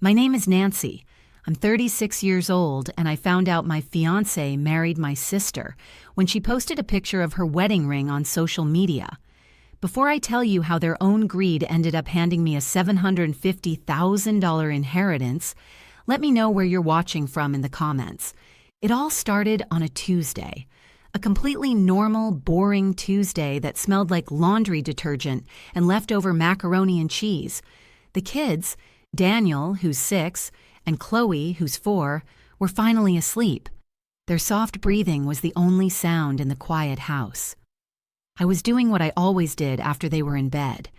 My name is Nancy. I'm 36 years old, and I found out my fiancé married my sister when she posted a picture of her wedding ring on social media. Before I tell you how their own greed ended up handing me a $750,000 inheritance, let me know where you're watching from in the comments. It all started on a Tuesday. A completely normal, boring Tuesday that smelled like laundry detergent and leftover macaroni and cheese. The kids, Daniel, who's 6, and Chloe, who's 4, were finally asleep. Their soft breathing was the only sound in the quiet house. I was doing what I always did after they were in bed,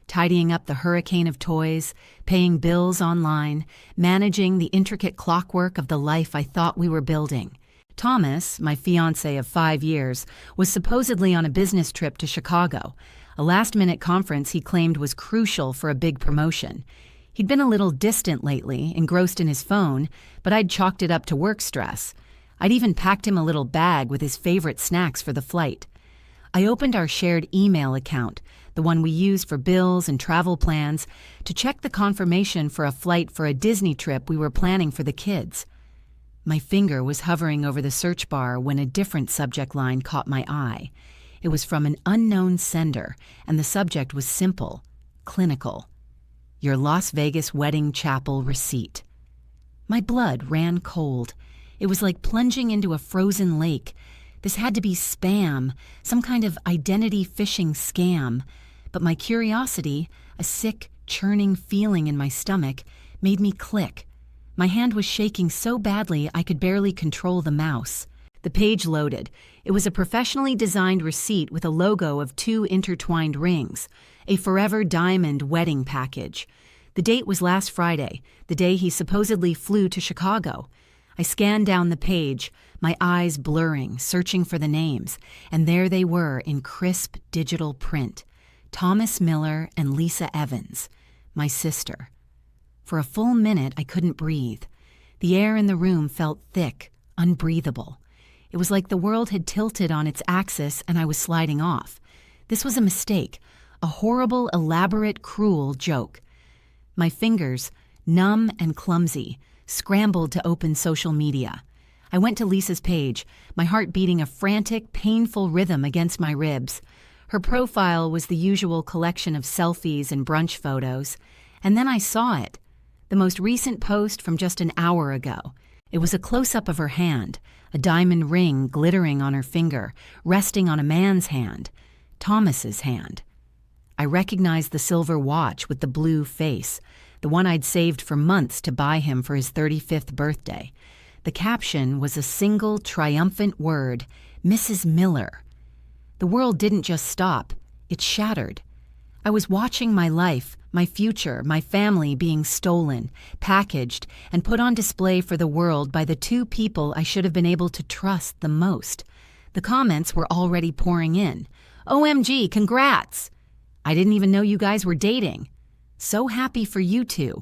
tidying up the hurricane of toys, paying bills online, managing the intricate clockwork of the life I thought we were building. Thomas, my fiancé of 5 years, was supposedly on a business trip to Chicago, a last-minute conference he claimed was crucial for a big promotion. He'd been a little distant lately, engrossed in his phone, but I'd chalked it up to work stress. I'd even packed him a little bag with his favorite snacks for the flight. I opened our shared email account, the one we use for bills and travel plans, to check the confirmation for a flight for a Disney trip we were planning for the kids. My finger was hovering over the search bar when a different subject line caught my eye. It was from an unknown sender, and the subject was simple: clinical. Your Las Vegas wedding chapel receipt. My blood ran cold. It was like plunging into a frozen lake. This had to be spam, some kind of identity phishing scam. But my curiosity, a sick, churning feeling in my stomach, made me click. My hand was shaking so badly I could barely control the mouse. The page loaded. It was a professionally designed receipt with a logo of 2 intertwined rings, a forever diamond wedding package. The date was last Friday, the day he supposedly flew to Chicago. I scanned down the page, my eyes blurring, searching for the names, and there they were in crisp digital print: Thomas Miller and Lisa Evans, my sister. For a full minute, I couldn't breathe. The air in the room felt thick, unbreathable. It was like the world had tilted on its axis and I was sliding off. This was a mistake, a horrible, elaborate, cruel joke. My fingers, numb and clumsy, scrambled to open social media. I went to Lisa's page, my heart beating a frantic, painful rhythm against my ribs. Her profile was the usual collection of selfies and brunch photos. And then I saw it. The most recent post from just an hour ago. It was a close-up of her hand, a diamond ring glittering on her finger, resting on a man's hand, Thomas's hand. I recognized the silver watch with the blue face, the one I'd saved for months to buy him for his 35th birthday. The caption was a single triumphant word: Mrs. Miller. The world didn't just stop, it shattered. I was watching my life, my future, my family being stolen, packaged, and put on display for the world by the 2 people I should have been able to trust the most. The comments were already pouring in. OMG, congrats! I didn't even know you guys were dating. So happy for you two.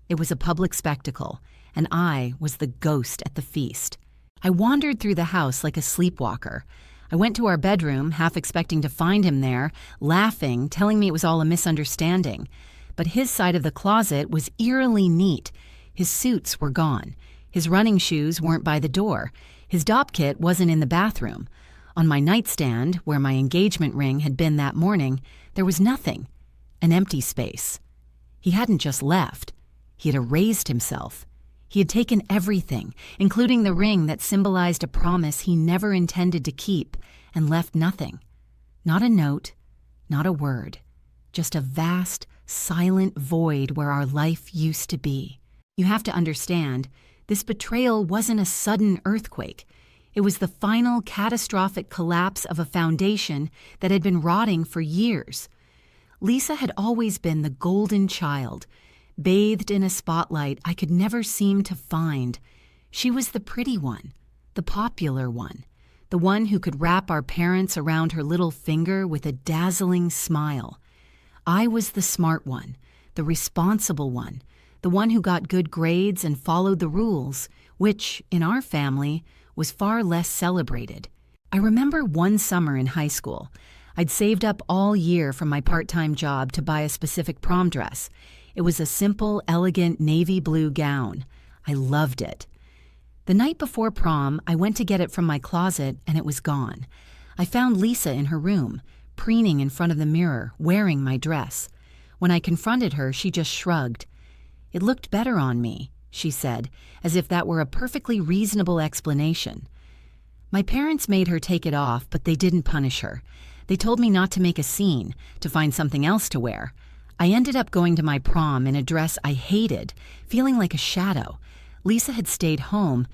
It was a public spectacle, and I was the ghost at the feast. I wandered through the house like a sleepwalker. I went to our bedroom, half expecting to find him there, laughing, telling me it was all a misunderstanding. But his side of the closet was eerily neat. His suits were gone. His running shoes weren't by the door. His dop kit wasn't in the bathroom. On my nightstand, where my engagement ring had been that morning, there was nothing. An empty space. He hadn't just left. He had erased himself. He had taken everything, including the ring that symbolized a promise he never intended to keep, and left nothing. Not a note, not a word. Just a vast, silent void where our life used to be. You have to understand, this betrayal wasn't a sudden earthquake. It was the final catastrophic collapse of a foundation that had been rotting for years. Lisa had always been the golden child, bathed in a spotlight I could never seem to find. She was the pretty one, the popular one, the one who could wrap our parents around her little finger with a dazzling smile. I was the smart one, the responsible one, the one who got good grades and followed the rules, which, in our family, was far less celebrated. I remember one summer in high school. I'd saved up all year from my part-time job to buy a specific prom dress. It was a simple, elegant navy blue gown. I loved it. The night before prom, I went to get it from my closet and it was gone. I found Lisa in her room, preening in front of the mirror, wearing my dress. When I confronted her, she just shrugged. "It looked better on me," she said, as if that were a perfectly reasonable explanation. My parents made her take it off, but they didn't punish her. They told me not to make a scene, to find something else to wear. I ended up going to my prom in a dress I hated, feeling like a shadow. Lisa had stayed home,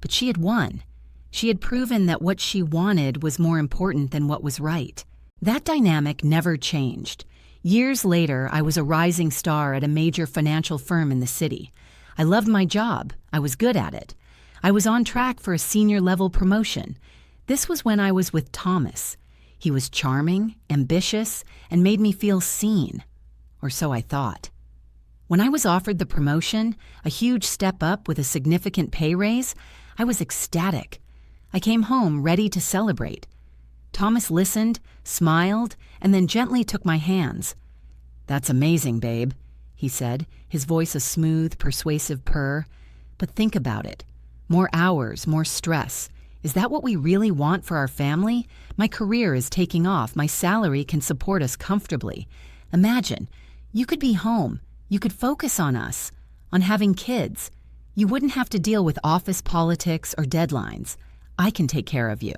but she had won. She had proven that what she wanted was more important than what was right. That dynamic never changed. Years later, I was a rising star at a major financial firm in the city. I loved my job. I was good at it. I was on track for a senior-level promotion. This was when I was with Thomas. He was charming, ambitious, and made me feel seen. Or so I thought. When I was offered the promotion, a huge step up with a significant pay raise, I was ecstatic. I came home ready to celebrate. Thomas listened, smiled, and then gently took my hands. "That's amazing, babe," he said, his voice a smooth, persuasive purr. "But think about it. More hours, more stress. Is that what we really want for our family? My career is taking off. My salary can support us comfortably. Imagine, you could be home. You could focus on us, on having kids. You wouldn't have to deal with office politics or deadlines. I can take care of you."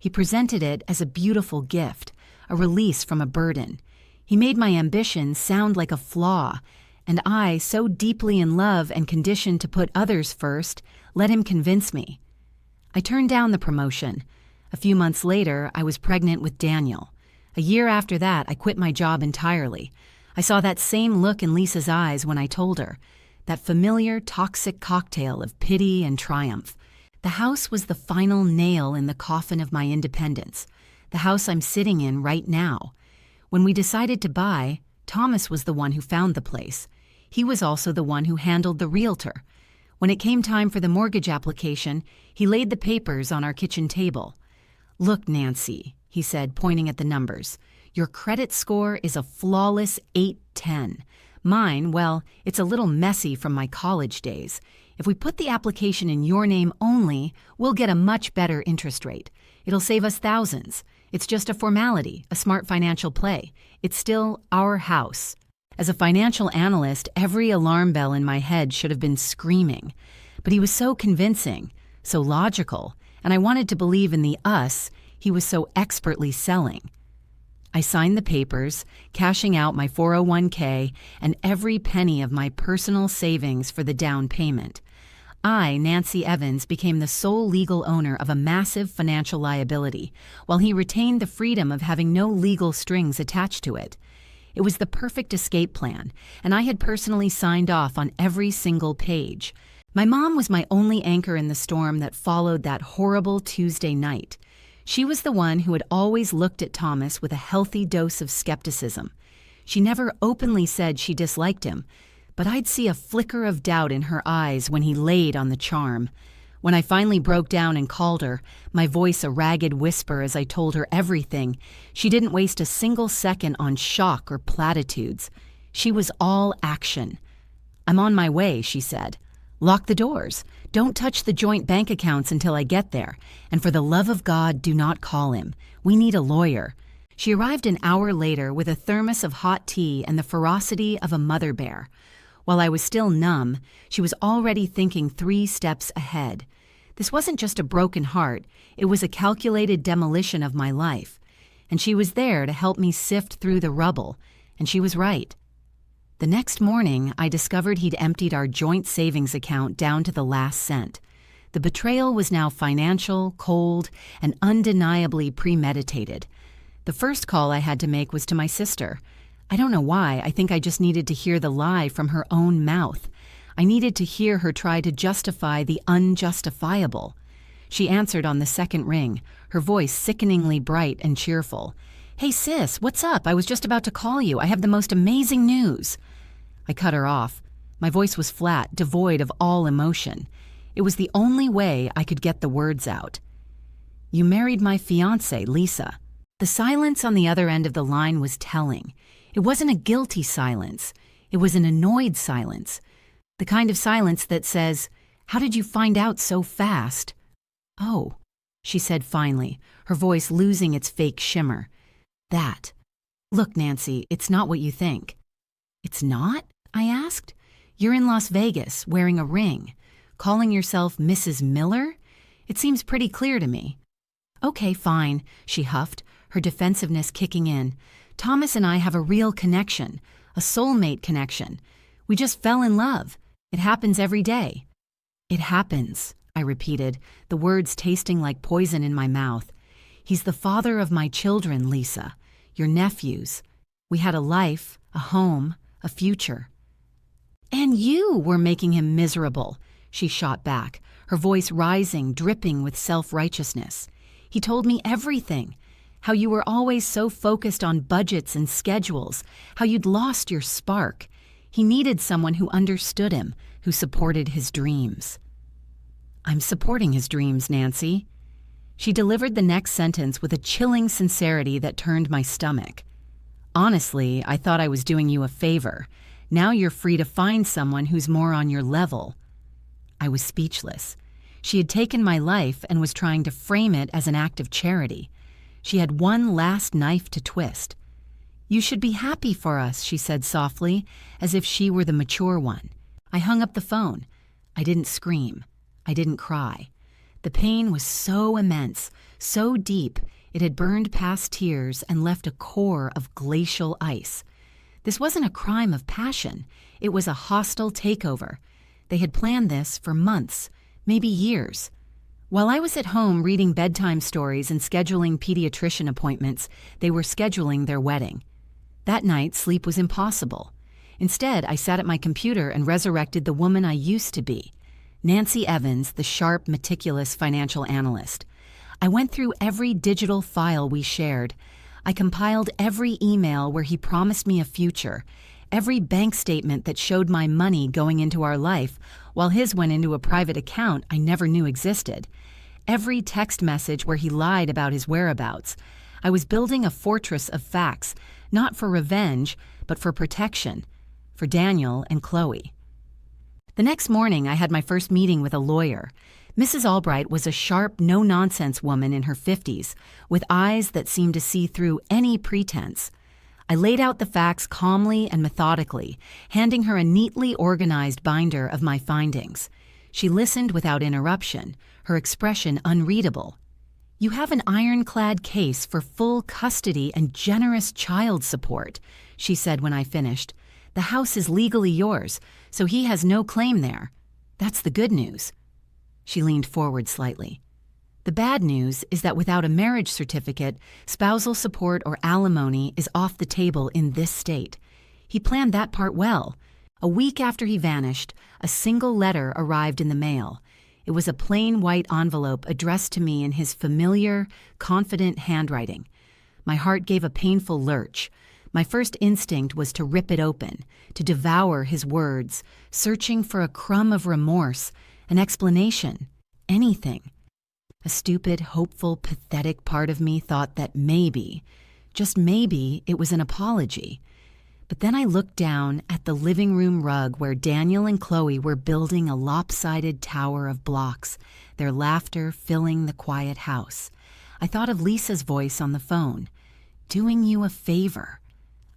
He presented it as a beautiful gift, a release from a burden. He made my ambition sound like a flaw, and I, so deeply in love and conditioned to put others first, let him convince me. I turned down the promotion. A few months later, I was pregnant with Daniel. A year after that, I quit my job entirely. I saw that same look in Lisa's eyes when I told her, that familiar toxic cocktail of pity and triumph. The house was the final nail in the coffin of my independence, the house I'm sitting in right now. When we decided to buy, Thomas was the one who found the place. He was also the one who handled the realtor. When it came time for the mortgage application, he laid the papers on our kitchen table. "Look, Nancy," he said, pointing at the numbers. "Your credit score is a flawless 810. Mine, well, it's a little messy from my college days. If we put the application in your name only, we'll get a much better interest rate. It'll save us thousands. It's just a formality, a smart financial play. It's still our house." As a financial analyst, every alarm bell in my head should have been screaming. But he was so convincing, so logical, and I wanted to believe in the us he was so expertly selling. I signed the papers, cashing out my 401k and every penny of my personal savings for the down payment. I, Nancy Evans, became the sole legal owner of a massive financial liability, while he retained the freedom of having no legal strings attached to it. It was the perfect escape plan, and I had personally signed off on every single page. My mom was my only anchor in the storm that followed that horrible Tuesday night. She was the one who had always looked at Thomas with a healthy dose of skepticism. She never openly said she disliked him, but I'd see a flicker of doubt in her eyes when he laid on the charm. When I finally broke down and called her, my voice a ragged whisper as I told her everything, she didn't waste a single second on shock or platitudes. She was all action. "I'm on my way," she said. "Lock the doors. Don't touch the joint bank accounts until I get there. And for the love of God, do not call him. We need a lawyer." She arrived an hour later with a thermos of hot tea and the ferocity of a mother bear. While I was still numb, she was already thinking 3 steps ahead. This wasn't just a broken heart, it was a calculated demolition of my life. And she was there to help me sift through the rubble, and she was right. The next morning, I discovered he'd emptied our joint savings account down to the last cent. The betrayal was now financial, cold, and undeniably premeditated. The first call I had to make was to my sister. I don't know why, I think I just needed to hear the lie from her own mouth. I needed to hear her try to justify the unjustifiable. She answered on the second ring, her voice sickeningly bright and cheerful. "Hey sis, what's up? I was just about to call you. I have the most amazing news." I cut her off. My voice was flat, devoid of all emotion. It was the only way I could get the words out. "You married my fiancé, Lisa." The silence on the other end of the line was telling. It wasn't a guilty silence. It was an annoyed silence, the kind of silence that says, "How did you find out so fast?" "Oh," she said finally, her voice losing its fake shimmer. "That. Look, Nancy, it's not what you think." "It's not?" I asked. "You're in Las Vegas, wearing a ring, calling yourself Mrs. Miller? It seems pretty clear to me." "Okay, fine," she huffed, her defensiveness kicking in. "Thomas and I have a real connection, a soulmate connection. We just fell in love. It happens every day." "It happens," I repeated, the words tasting like poison in my mouth. "He's the father of my children, Lisa, your nephews. We had a life, a home, a future." "And you were making him miserable," she shot back, her voice rising, dripping with self-righteousness. "He told me everything. How you were always so focused on budgets and schedules, how you'd lost your spark. He needed someone who understood him, who supported his dreams." "I'm supporting his dreams, Nancy." She delivered the next sentence with a chilling sincerity that turned my stomach. "Honestly, I thought I was doing you a favor. Now you're free to find someone who's more on your level." I was speechless. She had taken my life and was trying to frame it as an act of charity. She had one last knife to twist. "You should be happy for us," she said softly, as if she were the mature one. I hung up the phone. I didn't scream. I didn't cry. The pain was so immense, so deep, it had burned past tears and left a core of glacial ice. This wasn't a crime of passion. It was a hostile takeover. They had planned this for months, maybe years. While I was at home reading bedtime stories and scheduling pediatrician appointments, they were scheduling their wedding. That night, sleep was impossible. Instead, I sat at my computer and resurrected the woman I used to be, Nancy Evans, the sharp, meticulous financial analyst. I went through every digital file we shared. I compiled every email where he promised me a future, every bank statement that showed my money going into our life, while his went into a private account I never knew existed, every text message where he lied about his whereabouts. I was building a fortress of facts, not for revenge, but for protection, for Daniel and Chloe. The next morning, I had my first meeting with a lawyer. Mrs. Albright was a sharp, no-nonsense woman in her 50s, with eyes that seemed to see through any pretense. I laid out the facts calmly and methodically, handing her a neatly organized binder of my findings. She listened without interruption, her expression unreadable. "You have an ironclad case for full custody and generous child support," she said when I finished. "The house is legally yours, so he has no claim there. That's the good news." She leaned forward slightly. "The bad news is that without a marriage certificate, spousal support or alimony is off the table in this state. He planned that part well. A week after he vanished, a single letter arrived in the mail. It was a plain white envelope addressed to me in his familiar, confident handwriting. My heart gave a painful lurch. My first instinct was to rip it open, to devour his words, searching for a crumb of remorse, an explanation, anything. A stupid, hopeful, pathetic part of me thought that maybe, just maybe, it was an apology. But then I looked down at the living room rug where Daniel and Chloe were building a lopsided tower of blocks, their laughter filling the quiet house. I thought of Lisa's voice on the phone, "Doing you a favor."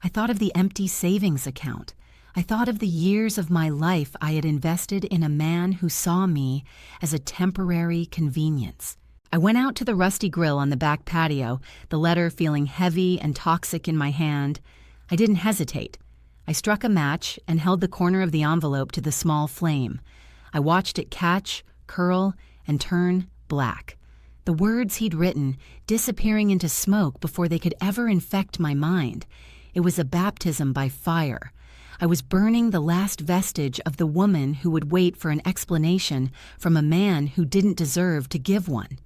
I thought of the empty savings account. I thought of the years of my life I had invested in a man who saw me as a temporary convenience. I went out to the rusty grill on the back patio, the letter feeling heavy and toxic in my hand. I didn't hesitate. I struck a match and held the corner of the envelope to the small flame. I watched it catch, curl, and turn black. The words he'd written disappearing into smoke before they could ever infect my mind. It was a baptism by fire. I was burning the last vestige of the woman who would wait for an explanation from a man who didn't deserve to give one.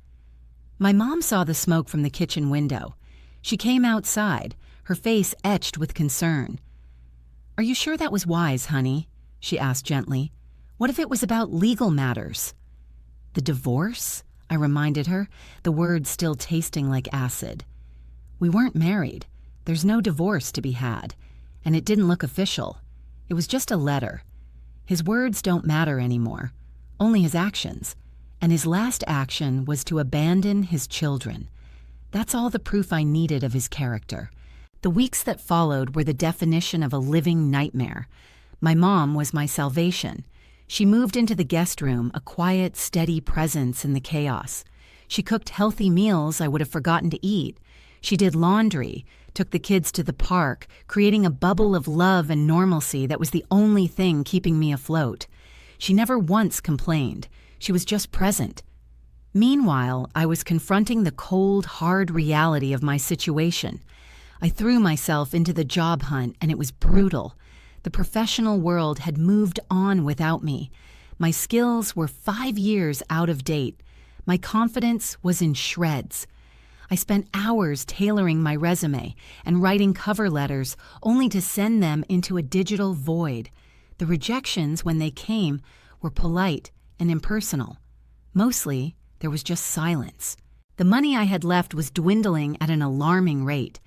My mom saw the smoke from the kitchen window. She came outside, her face etched with concern. "Are you sure that was wise, honey?" she asked gently. "What if it was about legal matters?" "The divorce?" I reminded her, the words still tasting like acid. "We weren't married. There's no divorce to be had. And it didn't look official. It was just a letter. His words don't matter anymore, only his actions. And his last action was to abandon his children. That's all the proof I needed of his character. The weeks that followed were the definition of a living nightmare. My mom was my salvation. She moved into the guest room, a quiet, steady presence in the chaos. She cooked healthy meals I would have forgotten to eat. She did laundry, took the kids to the park, creating a bubble of love and normalcy that was the only thing keeping me afloat. She never once complained. She was just present. Meanwhile, I was confronting the cold, hard reality of my situation. I threw myself into the job hunt, and it was brutal. The professional world had moved on without me. My skills were 5 years out of date. My confidence was in shreds. I spent hours tailoring my resume and writing cover letters only to send them into a digital void. The rejections, when they came, were polite and impersonal. Mostly, there was just silence. The money I had left was dwindling at an alarming rate.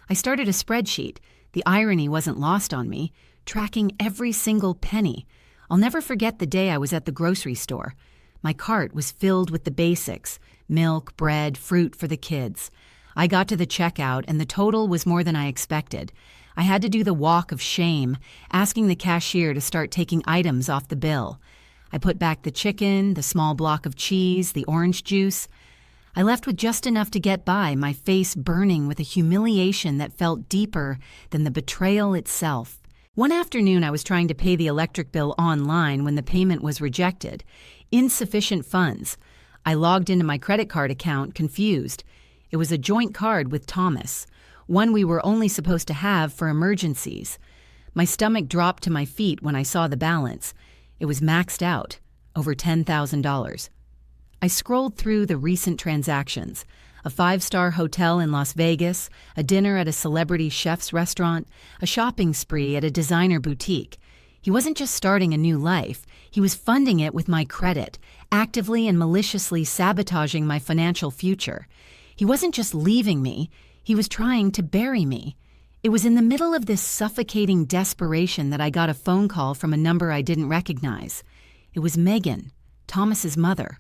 I started a spreadsheet. The irony wasn't lost on me, tracking every single penny. I'll never forget the day I was at the grocery store. My cart was filled with the basics: milk, bread, fruit for the kids. I got to the checkout, and the total was more than I expected. I had to do the walk of shame, asking the cashier to start taking items off the bill. I put back the chicken, the small block of cheese, the orange juice. I left with just enough to get by, my face burning with a humiliation that felt deeper than the betrayal itself. One afternoon, I was trying to pay the electric bill online when the payment was rejected. Insufficient funds. I logged into my credit card account, confused. It was a joint card with Thomas, one we were only supposed to have for emergencies. My stomach dropped to my feet when I saw the balance. It was maxed out, over $10,000. I scrolled through the recent transactions: a 5-star hotel in Las Vegas, a dinner at a celebrity chef's restaurant, a shopping spree at a designer boutique. He wasn't just starting a new life, he was funding it with my credit, actively and maliciously sabotaging my financial future. He wasn't just leaving me, he was trying to bury me. It was in the middle of this suffocating desperation that I got a phone call from a number I didn't recognize. It was Megan, Thomas's mother.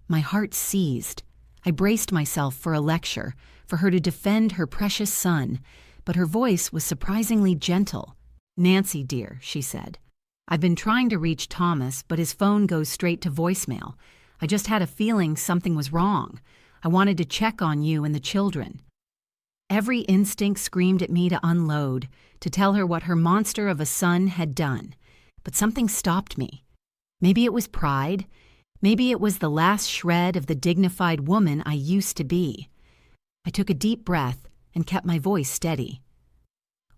My heart seized. I braced myself for a lecture, for her to defend her precious son, but her voice was surprisingly gentle. "Nancy, dear," she said, "I've been trying to reach Thomas, but his phone goes straight to voicemail. I just had a feeling something was wrong. I wanted to check on you and the children." Every instinct screamed at me to unload, to tell her what her monster of a son had done. But something stopped me. Maybe it was pride. Maybe it was the last shred of the dignified woman I used to be. I took a deep breath and kept my voice steady.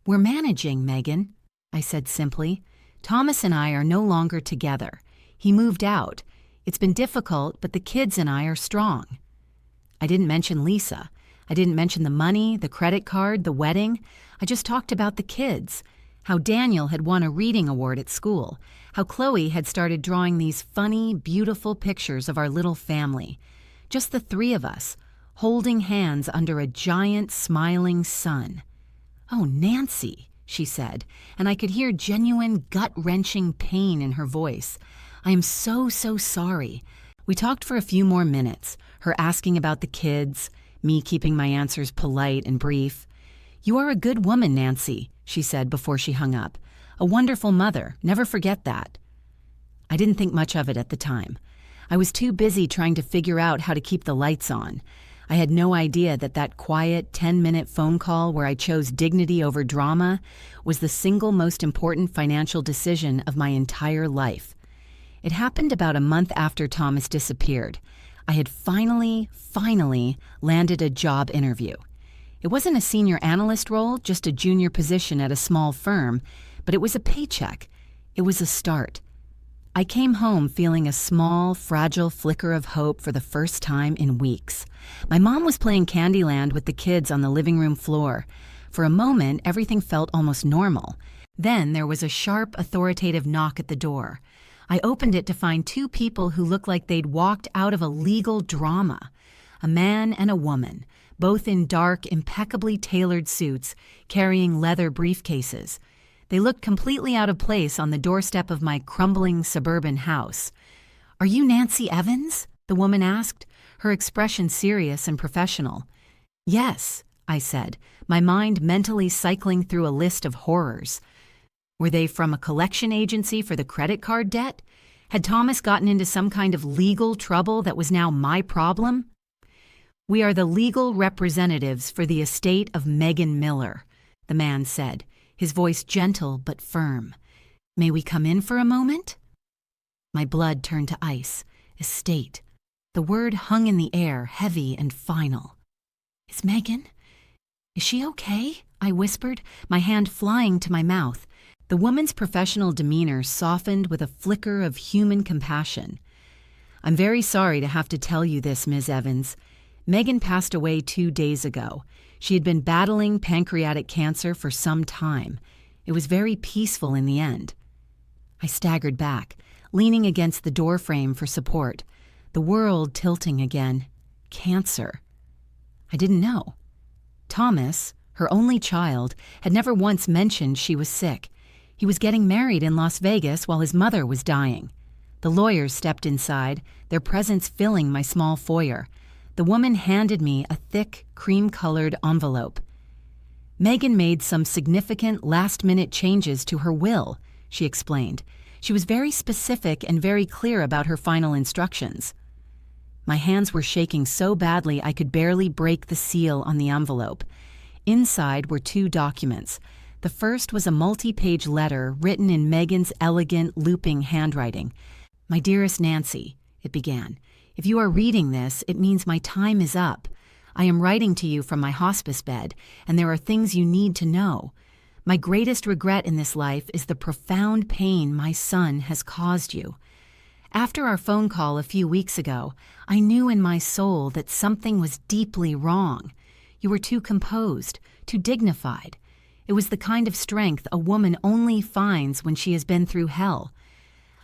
"We're managing, Megan," I said simply. "Thomas and I are no longer together. He moved out. It's been difficult, but the kids and I are strong." I didn't mention Lisa. I didn't mention the money, the credit card, the wedding. I just talked about the kids. How Daniel had won a reading award at school. How Chloe had started drawing these funny, beautiful pictures of our little family. Just the 3 of us, holding hands under a giant, smiling sun. "Oh, Nancy," she said, and I could hear genuine, gut-wrenching pain in her voice. "I am so sorry." We talked for a few more minutes, her asking about the kids, me keeping my answers polite and brief. "You are a good woman, Nancy," she said before she hung up. "A wonderful mother. Never forget that." I didn't think much of it at the time. I was too busy trying to figure out how to keep the lights on. I had no idea that that quiet 10-minute phone call where I chose dignity over drama was the single most important financial decision of my entire life. It happened about a month after Thomas disappeared. I had finally landed a job interview. It wasn't a senior analyst role, just a junior position at a small firm, but it was a paycheck. It was a start. I came home feeling a small, fragile flicker of hope for the first time in weeks. My mom was playing Candyland with the kids on the living room floor. For a moment, everything felt almost normal. Then there was a sharp, authoritative knock at the door. I opened it to find 2 people who looked like they'd walked out of a legal drama. A man and a woman, both in dark, impeccably tailored suits, carrying leather briefcases. They looked completely out of place on the doorstep of my crumbling suburban house. "Are you Nancy Evans?" the woman asked, her expression serious and professional. "Yes," I said, my mind mentally cycling through a list of horrors. Were they from a collection agency for the credit card debt? Had Thomas gotten into some kind of legal trouble that was now my problem? "We are the legal representatives for the estate of Megan Miller," the man said, his voice gentle but firm. "May we come in for a moment?" My blood turned to ice. Estate. The word hung in the air, heavy and final. "Is she okay?" I whispered, my hand flying to my mouth. The woman's professional demeanor softened with a flicker of human compassion. "I'm very sorry to have to tell you this, Ms. Evans. Megan passed away 2 days ago. She had been battling pancreatic cancer for some time. It was very peaceful in the end." I staggered back, leaning against the doorframe for support, the world tilting again. Cancer. I didn't know. Thomas, her only child, had never once mentioned she was sick. He was getting married in Las Vegas while his mother was dying. The lawyers stepped inside, their presence filling my small foyer. The woman handed me a thick, cream-colored envelope. "Megan made some significant last-minute changes to her will," she explained. She was very specific and very clear about her final instructions. My hands were shaking so badly I could barely break the seal on the envelope. Inside were 2 documents. The first was a multi-page letter written in Megan's elegant, looping handwriting. "My dearest Nancy," it began. "If you are reading this, it means my time is up. I am writing to you from my hospice bed, and there are things you need to know. My greatest regret in this life is the profound pain my son has caused you. After our phone call a few weeks ago, I knew in my soul that something was deeply wrong. You were too composed, too dignified. It was the kind of strength a woman only finds when she has been through hell.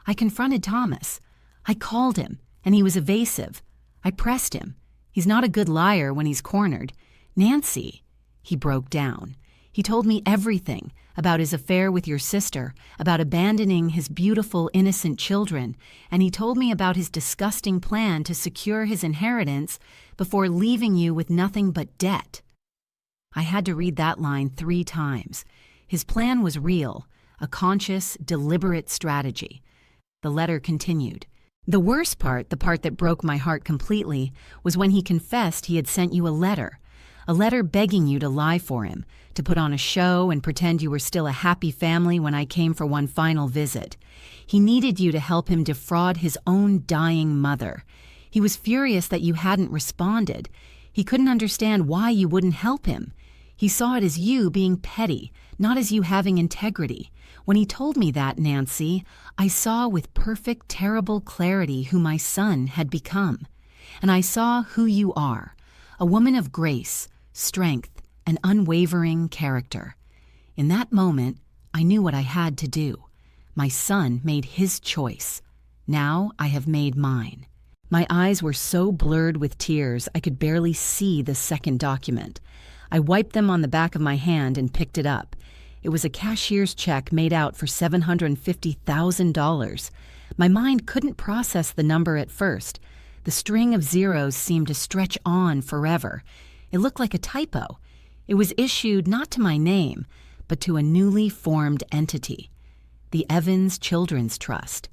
I confronted Thomas. I called him, and he was evasive. I pressed him. He's not a good liar when he's cornered. Nancy," he broke down. He told me everything about his affair with your sister, about abandoning his beautiful, innocent children, and he told me about his disgusting plan to secure his inheritance before leaving you with nothing but debt. I had to read that line 3 times. His plan was real, a conscious, deliberate strategy. The letter continued. "The worst part, the part that broke my heart completely, was when he confessed he had sent you a letter begging you to lie for him, to put on a show and pretend you were still a happy family when I came for one final visit. He needed you to help him defraud his own dying mother. He was furious that you hadn't responded. He couldn't understand why you wouldn't help him. He saw it as you being petty, not as you having integrity. When he told me that, Nancy, I saw with perfect, terrible clarity who my son had become. And I saw who you are, a woman of grace, strength, and unwavering character. In that moment, I knew what I had to do. My son made his choice. Now I have made mine." My eyes were so blurred with tears I could barely see the second document. I wiped them on the back of my hand and picked it up. It was a cashier's check made out for $750,000. My mind couldn't process the number at first. The string of zeros seemed to stretch on forever. It looked like a typo. It was issued not to my name, but to a newly formed entity, the Evans Children's Trust.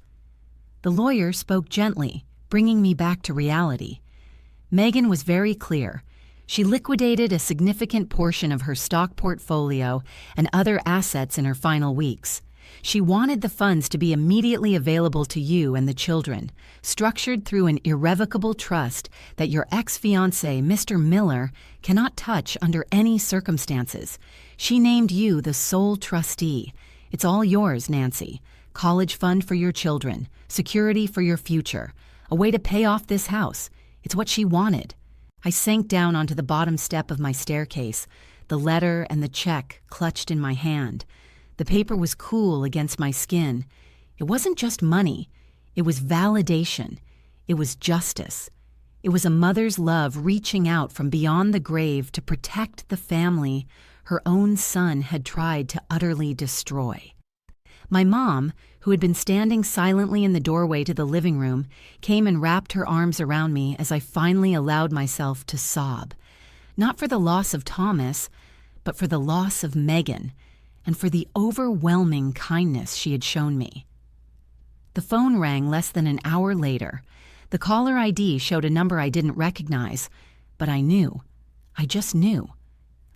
The lawyer spoke gently, bringing me back to reality. Megan was very clear. She liquidated a significant portion of her stock portfolio and other assets in her final weeks. She wanted the funds to be immediately available to you and the children, structured through an irrevocable trust that your ex-fiancé, Mr. Miller, cannot touch under any circumstances. She named you the sole trustee. It's all yours, Nancy. College fund for your children, security for your future, a way to pay off this house. It's what she wanted. I sank down onto the bottom step of my staircase, the letter and the check clutched in my hand. The paper was cool against my skin. It wasn't just money. It was validation. It was justice. It was a mother's love reaching out from beyond the grave to protect the family her own son had tried to utterly destroy. My mom, who had been standing silently in the doorway to the living room, came and wrapped her arms around me as I finally allowed myself to sob. Not for the loss of Thomas, but for the loss of Megan, and for the overwhelming kindness she had shown me. The phone rang less than an hour later. The caller ID showed a number I didn't recognize, but I knew. I just knew.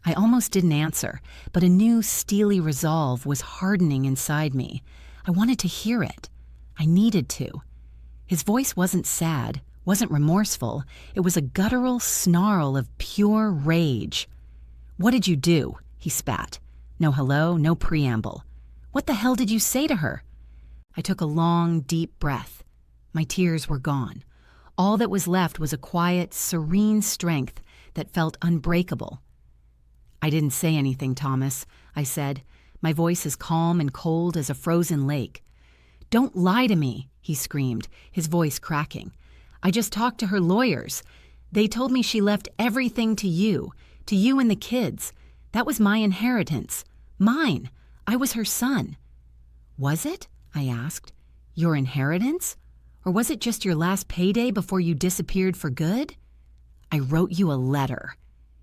I almost didn't answer, but a new steely resolve was hardening inside me. I wanted to hear it. I needed to. His voice wasn't sad, wasn't remorseful. It was a guttural snarl of pure rage. "What did you do?" he spat. No hello, no preamble. "What the hell did you say to her?" I took a long, deep breath. My tears were gone. All that was left was a quiet, serene strength that felt unbreakable. "I didn't say anything, Thomas," I said, my voice as calm and cold as a frozen lake. "Don't lie to me," he screamed, his voice cracking. "I just talked to her lawyers. They told me she left everything to you and the kids. That was my inheritance. Mine. I was her son." "Was it?" I asked. "Your inheritance? Or was it just your last payday before you disappeared for good?" "I wrote you a letter."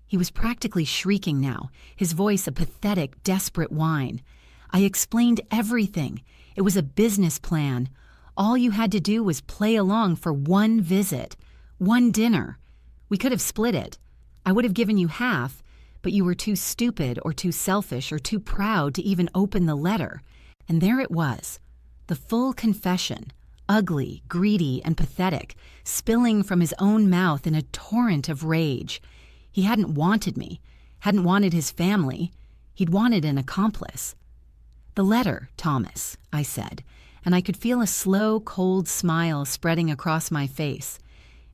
He was practically shrieking now, his voice a pathetic, desperate whine. "I explained everything. It was a business plan. All you had to do was play along for one visit, one dinner. We could have split it. I would have given you half, but you were too stupid or too selfish or too proud to even open the letter. And there it was, the full confession, ugly, greedy, and pathetic, spilling from his own mouth in a torrent of rage. He hadn't wanted me, hadn't wanted his family. He'd wanted an accomplice. "The letter, Thomas," I said, and I could feel a slow, cold smile spreading across my face.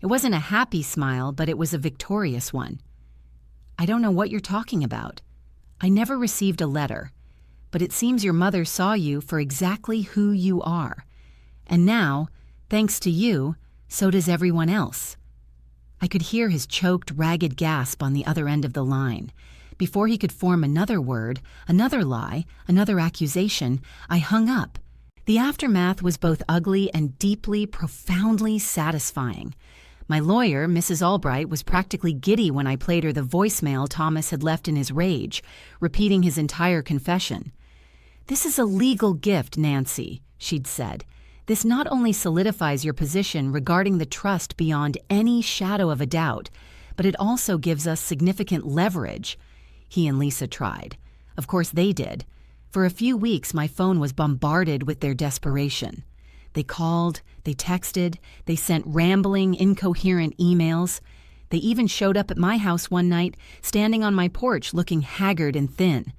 It wasn't a happy smile, but it was a victorious one. "I don't know what you're talking about. I never received a letter, but it seems your mother saw you for exactly who you are. And now, thanks to you, so does everyone else." I could hear his choked, ragged gasp on the other end of the line. Before he could form another word, another lie, another accusation, I hung up. The aftermath was both ugly and deeply, profoundly satisfying. My lawyer, Mrs. Albright, was practically giddy when I played her the voicemail Thomas had left in his rage, repeating his entire confession. "This is a legal gift, Nancy," she'd said. "This not only solidifies your position regarding the trust beyond any shadow of a doubt, but it also gives us significant leverage." He and Lisa tried. Of course they did. For a few weeks, my phone was bombarded with their desperation. They called, they texted, they sent rambling, incoherent emails. They even showed up at my house one night, standing on my porch looking haggard and thin.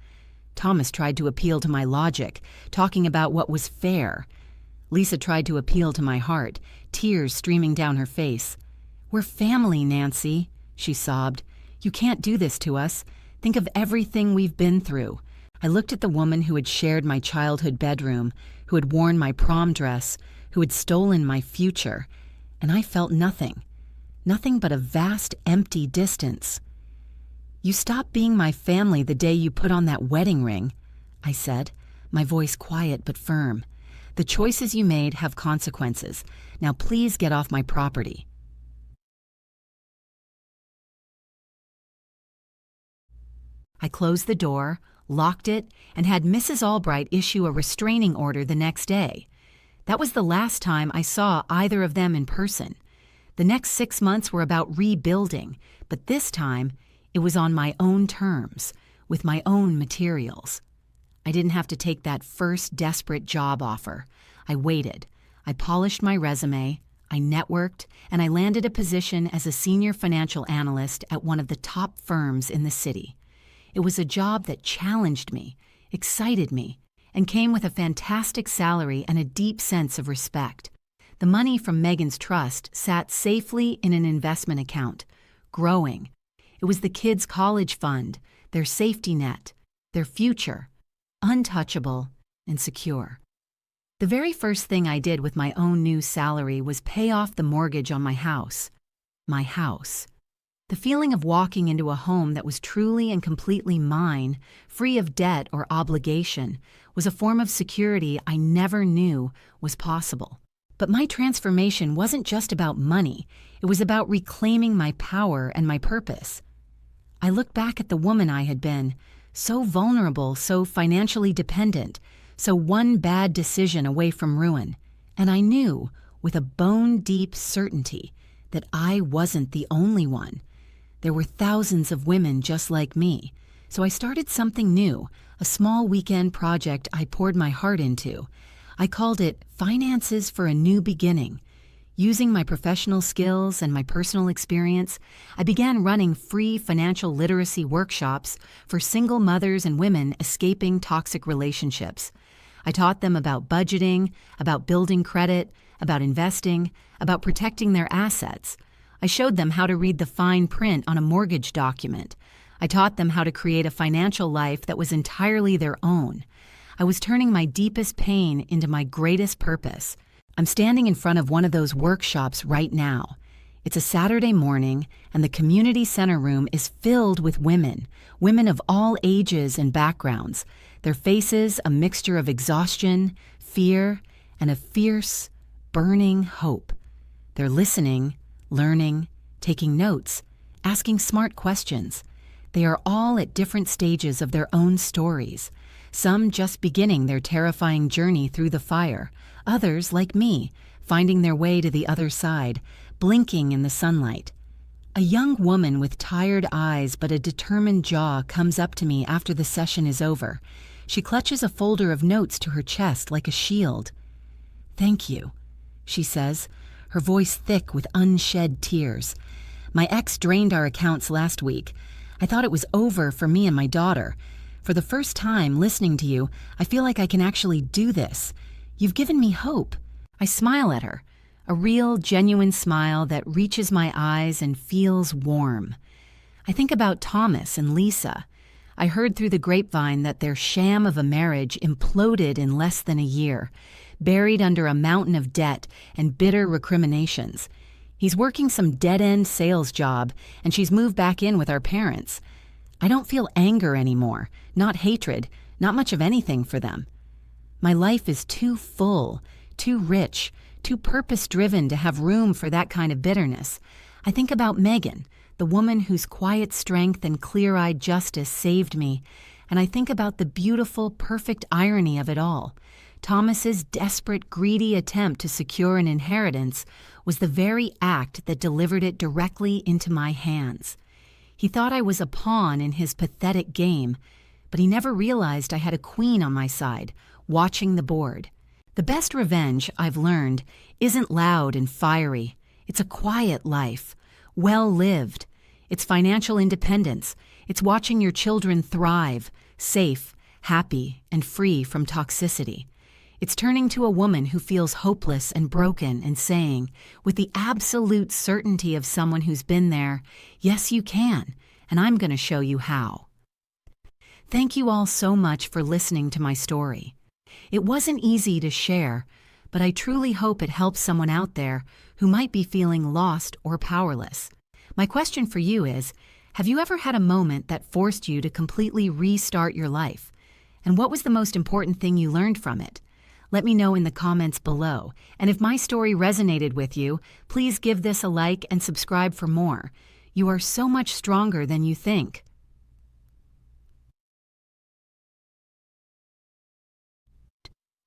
Thomas tried to appeal to my logic, talking about what was fair. Lisa tried to appeal to my heart, tears streaming down her face. "We're family, Nancy," she sobbed. "You can't do this to us. Think of everything we've been through." I looked at the woman who had shared my childhood bedroom, who had worn my prom dress, who had stolen my future, and I felt nothing. Nothing but a vast, empty distance. "You stopped being my family the day you put on that wedding ring," I said, my voice quiet but firm. "The choices you made have consequences. Now please get off my property." I closed the door, locked it, and had Mrs. Albright issue a restraining order the next day. That was the last time I saw either of them in person. The next 6 months were about rebuilding, but this time it was on my own terms, with my own materials. I didn't have to take that first desperate job offer. I waited. I polished my resume, I networked, and I landed a position as a senior financial analyst at one of the top firms in the city. It was a job that challenged me, excited me, and came with a fantastic salary and a deep sense of respect. The money from Megan's trust sat safely in an investment account, growing. It was the kids' college fund, their safety net, their future, untouchable and secure. The very first thing I did with my own new salary was pay off the mortgage on my house. My house. The feeling of walking into a home that was truly and completely mine, free of debt or obligation, was a form of security I never knew was possible. But my transformation wasn't just about money. It was about reclaiming my power and my purpose. I looked back at the woman I had been, so vulnerable, so financially dependent, so one bad decision away from ruin, and I knew, with a bone-deep certainty, that I wasn't the only one. There were thousands of women just like me, so I started something new, a small weekend project I poured my heart into. I called it Finances for a New Beginning. Using my professional skills and my personal experience, I began running free financial literacy workshops for single mothers and women escaping toxic relationships. I taught them about budgeting, about building credit, about investing, about protecting their assets. I showed them how to read the fine print on a mortgage document. I taught them how to create a financial life that was entirely their own. I was turning my deepest pain into my greatest purpose. I'm standing in front of one of those workshops right now. It's a Saturday morning, and the community center room is filled with women of all ages and backgrounds, their faces a mixture of exhaustion, fear, and a fierce, burning hope. They're listening, learning, taking notes, asking smart questions. They are all at different stages of their own stories. Some just beginning their terrifying journey through the fire. Others, like me, finding their way to the other side, blinking in the sunlight. A young woman with tired eyes but a determined jaw comes up to me after the session is over. She clutches a folder of notes to her chest like a shield. "Thank you," she says, her voice thick with unshed tears. "My ex drained our accounts last week. I thought it was over for me and my daughter. For the first time listening to you, I feel like I can actually do this. You've given me hope." I smile at her, a real, genuine smile that reaches my eyes and feels warm. I think about Thomas and Lisa. I heard through the grapevine that their sham of a marriage imploded in less than a year, buried under a mountain of debt and bitter recriminations. He's working some dead-end sales job, and she's moved back in with our parents. I don't feel anger anymore, not hatred, not much of anything for them. My life is too full, too rich, too purpose-driven to have room for that kind of bitterness. I think about Megan, the woman whose quiet strength and clear-eyed justice saved me, and I think about the beautiful, perfect irony of it all. Thomas's desperate, greedy attempt to secure an inheritance was the very act that delivered it directly into my hands. He thought I was a pawn in his pathetic game, but he never realized I had a queen on my side, watching the board. The best revenge, I've learned, isn't loud and fiery. It's a quiet life, well-lived. It's financial independence. It's watching your children thrive, safe, happy, and free from toxicity. It's turning to a woman who feels hopeless and broken and saying, with the absolute certainty of someone who's been there, "Yes, you can, and I'm going to show you how." Thank you all so much for listening to my story. It wasn't easy to share, but I truly hope it helps someone out there who might be feeling lost or powerless. My question for you is, have you ever had a moment that forced you to completely restart your life? And what was the most important thing you learned from it? Let me know in the comments below. And if my story resonated with you, please give this a like and subscribe for more. You are so much stronger than you think.